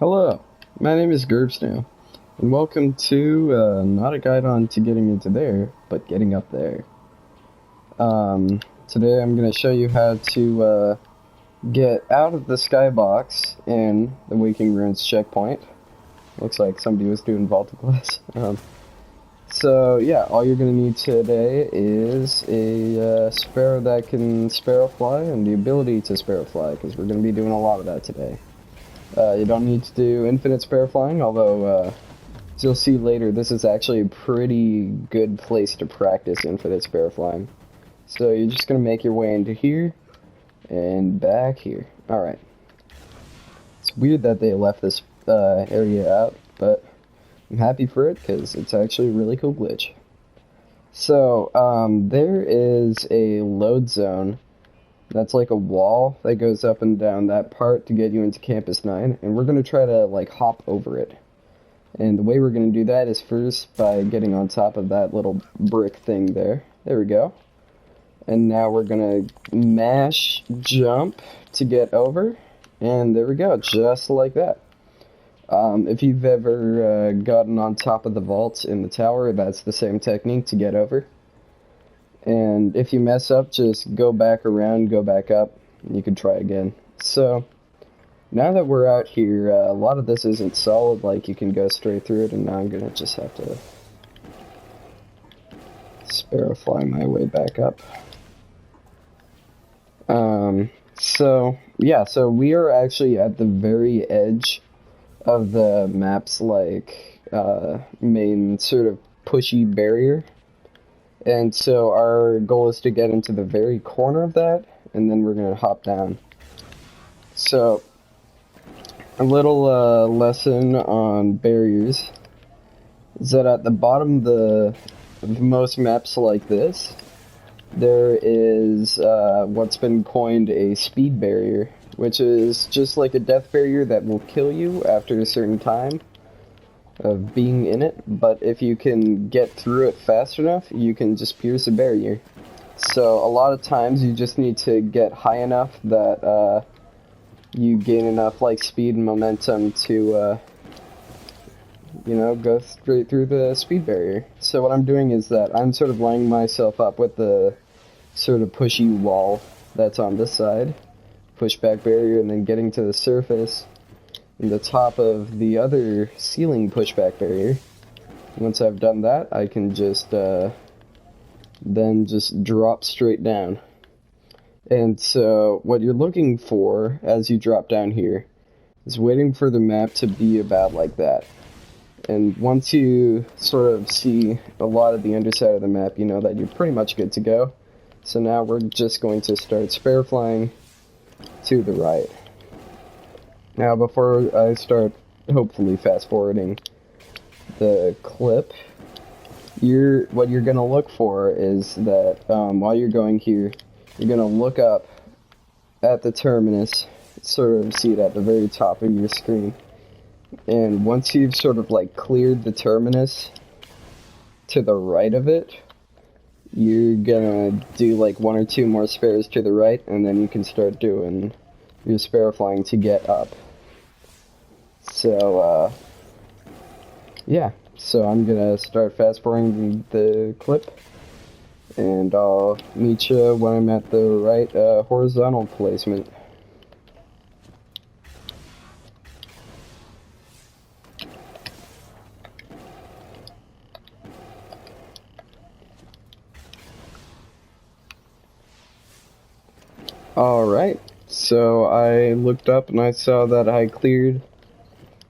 Hello, my name is Gerbsnow, and welcome to not a guide on to getting into there, but getting up there. Today I'm going to show you how to get out of the Skybox in the Waking Ruins checkpoint. Looks like somebody was doing Vault Glass. So yeah, all you're going to need today is a sparrow that can sparrow fly and the ability to sparrow fly, because we're going to be doing a lot of that today. You don't need to do infinite sparrow flying, although, as you'll see later, this is actually a pretty good place to practice infinite sparrow flying. So you're just going to make your way into here, and back here. Alright. It's weird that they left this area out, but I'm happy for it, because it's actually a really cool glitch. So, there is a load zone. That's like a wall that goes up and down that part to get you into Campus 9, and we're going to try to, like, hop over it. And the way we're going to do that is first by getting on top of that little brick thing there. There we go. And now we're going to mash jump to get over, and there we go, just like that. If you've ever gotten on top of the vaults in the tower, that's the same technique to get over. And if you mess up, just go back around, go back up, and you can try again. So, now that we're out here, a lot of this isn't solid, like you can go straight through it, and now I'm gonna just have to sparrow fly my way back up. So we are actually at the very edge of the map's, like, main sort of pushy barrier. And so our goal is to get into the very corner of that, and then we're going to hop down. So, a little lesson on barriers is that at the bottom of most maps like this, there is what's been coined a speed barrier, which is just like a death barrier that will kill you after a certain time of being in it, but if you can get through it fast enough, you can just pierce a barrier. So a lot of times you just need to get high enough that you gain enough, like, speed and momentum to you know, go straight through the speed barrier. So what I'm doing is that I'm sort of lining myself up with the sort of pushy wall that's on this side, pushback barrier, and then getting to the surface in the top of the other ceiling pushback barrier. Once I've done that, I can just then just drop straight down. And so what you're looking for as you drop down here is waiting for the map to be about like that. And once you sort of see a lot of the underside of the map, you know that you're pretty much good to go. So now we're just going to start sparrow flying to the right. Now, before I start, hopefully, fast-forwarding the clip, what you're going to look for is that while you're going here, you're going to look up at the Terminus, sort of see it at the very top of your screen. And once you've sort of, like, cleared the Terminus to the right of it, you're going to do, like, one or two more sparrows to the right, and then you can start doing your sparrow flying to get up. So, yeah, so I'm gonna start fast-forwarding the clip, and I'll meet you when I'm at the right horizontal placement. Alright, so I looked up and I saw that I cleared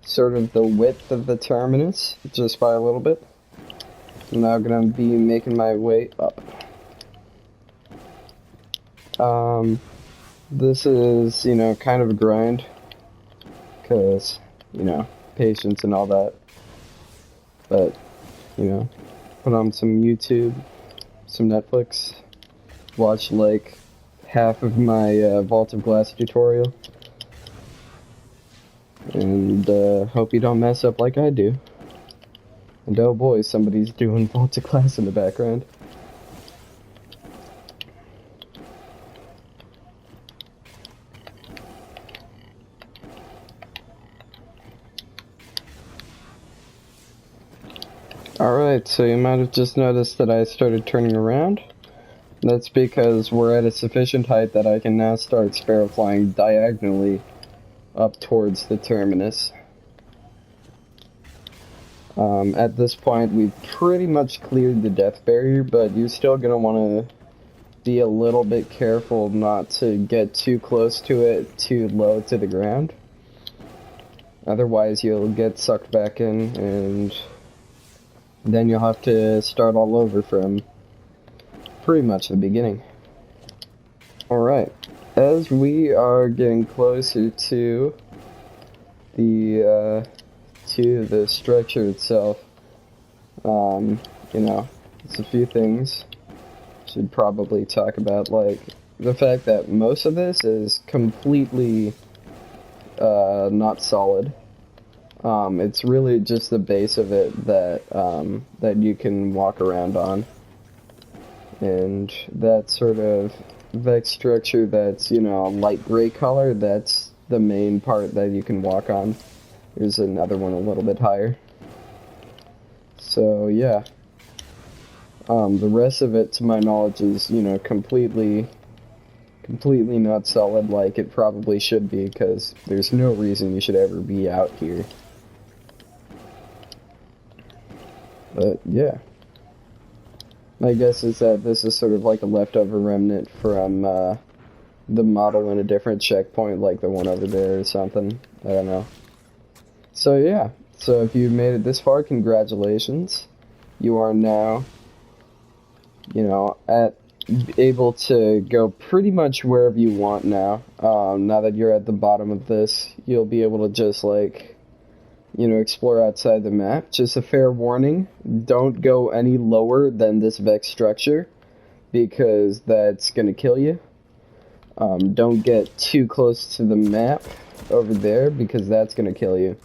sort of the width of the Terminus, just by a little bit. I'm now gonna be making my way up. This is, you know, kind of a grind, because, you know, patience and all that. But, you know, put on some YouTube, some Netflix, watch, like, half of my Vault of Glass tutorial. And hope you don't mess up like I do. And oh boy, somebody's doing Vault of Glass in the background. Alright, so you might have just noticed that I started turning around. That's because we're at a sufficient height that I can now start sparrow flying diagonally up towards the terminus. At this point, we've pretty much cleared the death barrier, but you're still going to want to be a little bit careful not to get too close to it, too low to the ground. Otherwise, you'll get sucked back in, and then you'll have to start all over from pretty much the beginning. Alright, as we are getting closer to the structure itself, you know, it's a few things should probably talk about, like the fact that most of this is completely not solid. It's really just the base of it that you can walk around on, and that sort of vex structure that's, you know, a light gray color, that's the main part that you can walk on. There's another one a little bit higher. So yeah, the rest of it, to my knowledge, is, you know, completely not solid like it probably should be, because there's no reason you should ever be out here. But yeah, my guess is that this is sort of like a leftover remnant from the model in a different checkpoint, like the one over there or something. I don't know. So yeah, so if you've made it this far, congratulations. You are now, you know, able to go pretty much wherever you want now. Now that you're at the bottom of this, you'll be able to just, like, you know, explore outside the map. Just a fair warning, don't go any lower than this Vex structure, because that's gonna kill you. Don't get too close to the map over there, because that's gonna kill you.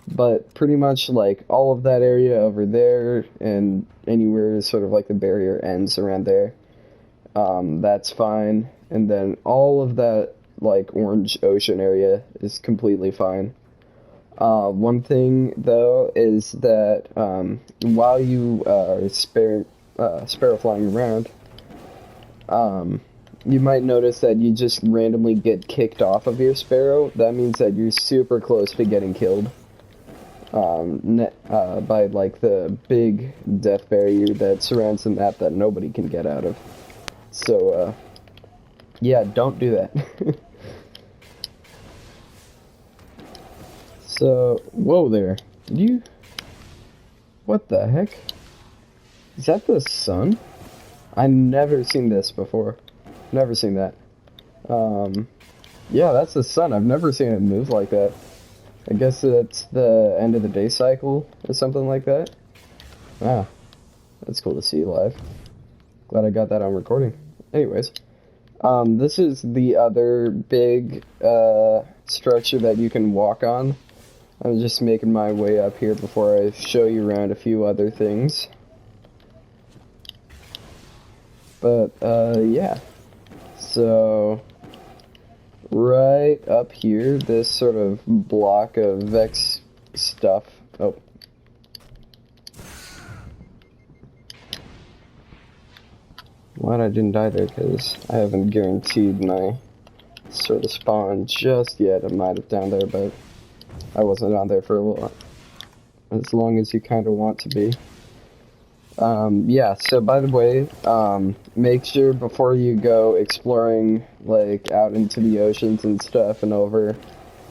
But pretty much, like, all of that area over there and anywhere sort of like the barrier ends around there, that's fine. And then all of that, like, orange ocean area is completely fine. One thing, though, is that while you are sparrow flying around, you might notice that you just randomly get kicked off of your sparrow. That means that you're super close to getting killed by, like, the big death barrier that surrounds the map that nobody can get out of. So, yeah, don't do that. So, whoa there. What the heck? Is that the sun? I've never seen this before. Never seen that. Yeah, that's the sun. I've never seen it move like that. I guess that's the end of the day cycle or something like that. Ah, that's cool to see live. Glad I got that on recording. Anyways, this is the other big structure that you can walk on. I'm just making my way up here before I show you around a few other things. But, yeah. So, right up here, this sort of block of Vex stuff. Oh. Glad I didn't die there, because I haven't guaranteed my sort of spawn just yet. I might have down there, but I wasn't on there for a while. As long as you kind of want to be. Yeah, so by the way, make sure before you go exploring, like, out into the oceans and stuff and over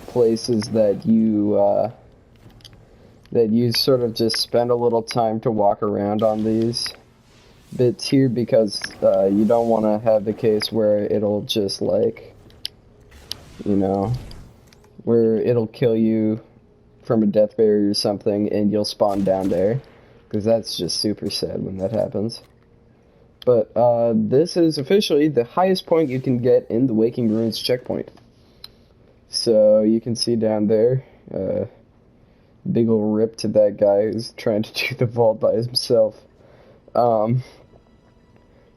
places that you sort of just spend a little time to walk around on these bits here, because you don't want to have the case where it'll just, like, you know, where it'll kill you from a death barrier or something and you'll spawn down there, because that's just super sad when that happens. But this is officially the highest point you can get in the Waking Ruins checkpoint. So you can see down there, big ol' rip to that guy who's trying to do the vault by himself.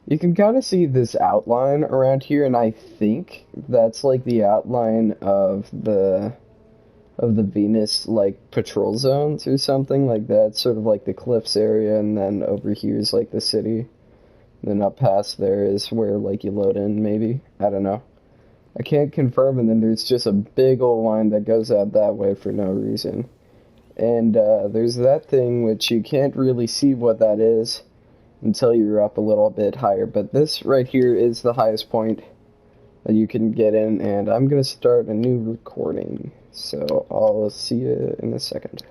You can kind of see this outline around here, and I think that's like the outline of the of the Venus, like, patrol zones or something like that. Sort of like the cliffs area, and then over here is, like, the city. And then up past there is where, like, you load in, maybe. I don't know. I can't confirm, and then there's just a big old line that goes out that way for no reason. And there's that thing which you can't really see what that is until you're up a little bit higher. But this right here is the highest point that you can get in, and I'm going to start a new recording. So I'll see you in a second.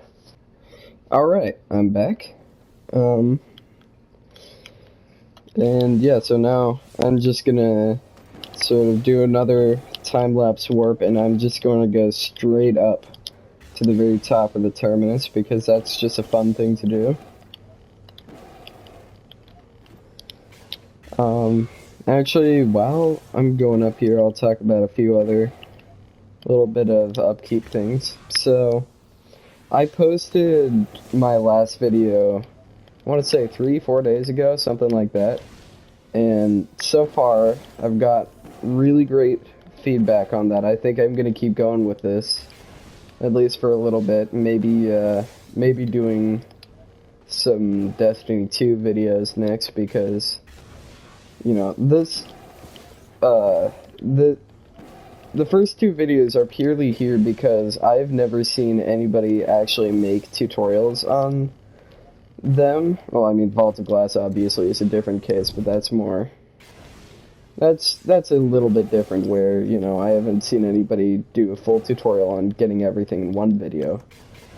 Alright, I'm back. And yeah, so now I'm just going to sort of do another time-lapse warp, and I'm just going to go straight up to the very top of the Terminus, because that's just a fun thing to do. Actually, while I'm going up here, I'll talk about a few other little bit of upkeep things. So, I posted my last video, I want to say 3-4 days ago, something like that. And so far, I've got really great feedback on that. I think I'm going to keep going with this, at least for a little bit. Maybe doing some Destiny 2 videos next, because, you know, this, the first two videos are purely here because I've never seen anybody actually make tutorials on them. Well, I mean, Vault of Glass obviously is a different case, but that's more, that's a little bit different, where, you know, I haven't seen anybody do a full tutorial on getting everything in one video.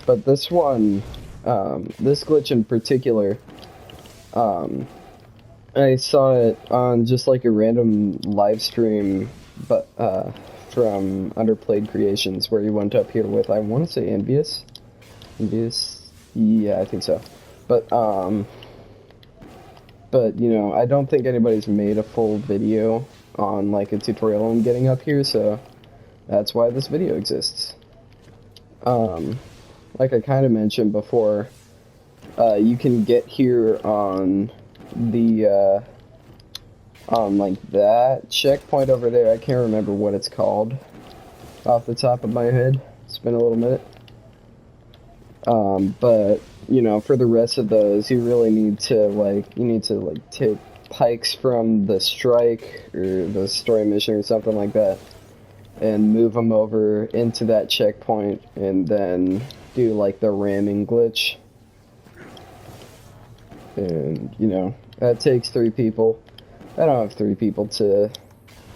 But this one, this glitch in particular, I saw it on just like a random live stream, but from Underplayed Creations, where he went up here with, I want to say Envious, yeah, I think so. But you know, I don't think anybody's made a full video on like a tutorial on getting up here, so that's why this video exists. Like I kind of mentioned before, you can get here on the on like that checkpoint over there. I can't remember what it's called off the top of my head. It's been a little minute. But you know, for the rest of those, you really need to take pikes from the strike or the story mission or something like that, and move them over into that checkpoint, and then do like the ramming glitch. And you know, that takes 3 people. I don't have 3 people to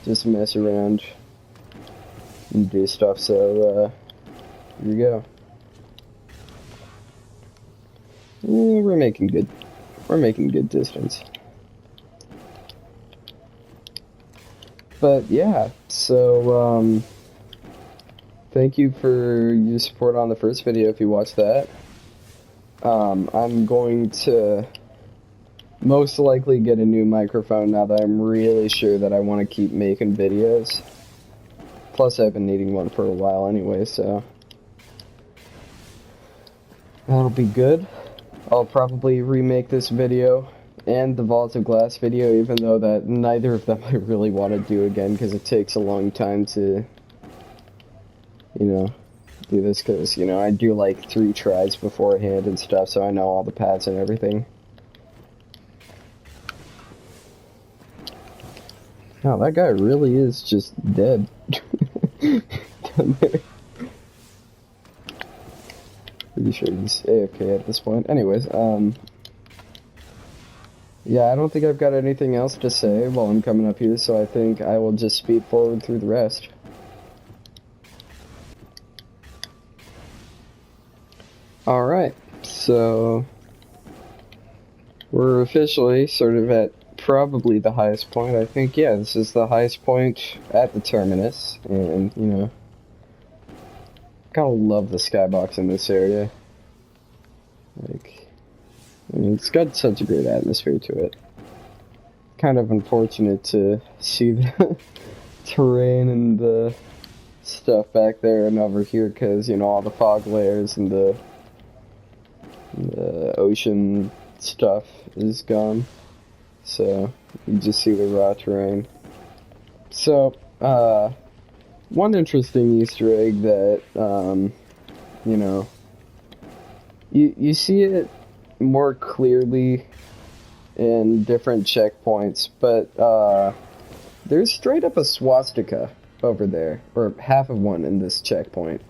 just mess around and do stuff, so here you go. Yeah, we're making good distance. But yeah, so thank you for your support on the first video if you watched that. I'm going to most likely get a new microphone now that I'm really sure that I want to keep making videos. Plus I've been needing one for a while anyway, so that'll be good. I'll probably remake this video and the Vault of Glass video, even though that neither of them I really want to do again, because it takes a long time to, you know, do this, because, you know, I do like 3 tries beforehand and stuff, so I know all the paths and everything. Wow, that guy really is just dead. Down there. Pretty sure he's AFK at this point. Anyways, yeah, I don't think I've got anything else to say while I'm coming up here, so I think I will just speed forward through the rest. Alright, so we're officially sort of at probably the highest point. I think, yeah, this is the highest point at the Terminus, and, you know, kind of love the skybox in this area. Like, I mean, it's got such a great atmosphere to it. Kind of unfortunate to see the terrain and the stuff back there and over here, because, you know, all the fog layers and the ocean stuff is gone. So, you just see the raw terrain. So, one interesting Easter egg that you know, you see it more clearly in different checkpoints, but there's straight up a swastika over there, or half of one in this checkpoint.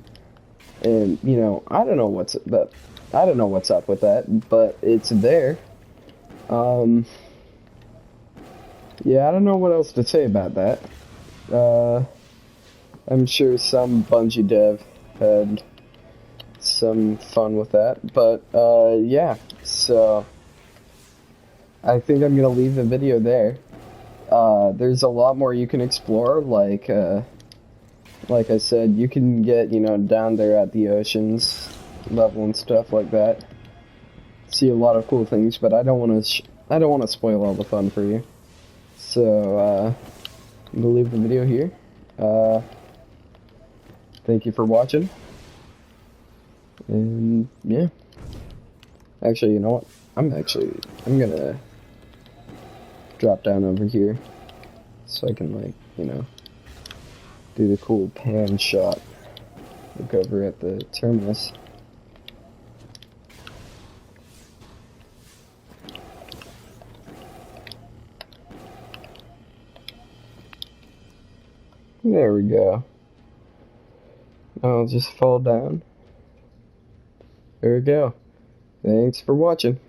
And you know, I don't know what's up with that, but it's there. Yeah, I don't know what else to say about that. I'm sure some Bungie dev had some fun with that, but yeah, so I think I'm gonna leave the video there. There's a lot more you can explore, like I said, you can get, you know, down there at the oceans level and stuff like that. See a lot of cool things, but I don't want to spoil all the fun for you. So I'm gonna leave the video here. Thank you for watching. And yeah. Actually, you know what? I'm gonna drop down over here so I can, like, you know, do the cool pan shot. Look over at the Terminus. There we go. I'll just fall down. There we go. Thanks for watching.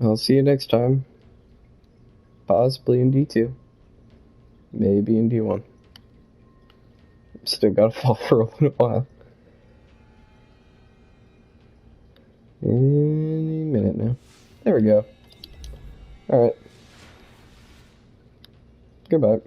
I'll see you next time. Possibly in D2. Maybe in D1. Still gotta fall for a little while. Any minute now. There we go. Alright. Goodbye.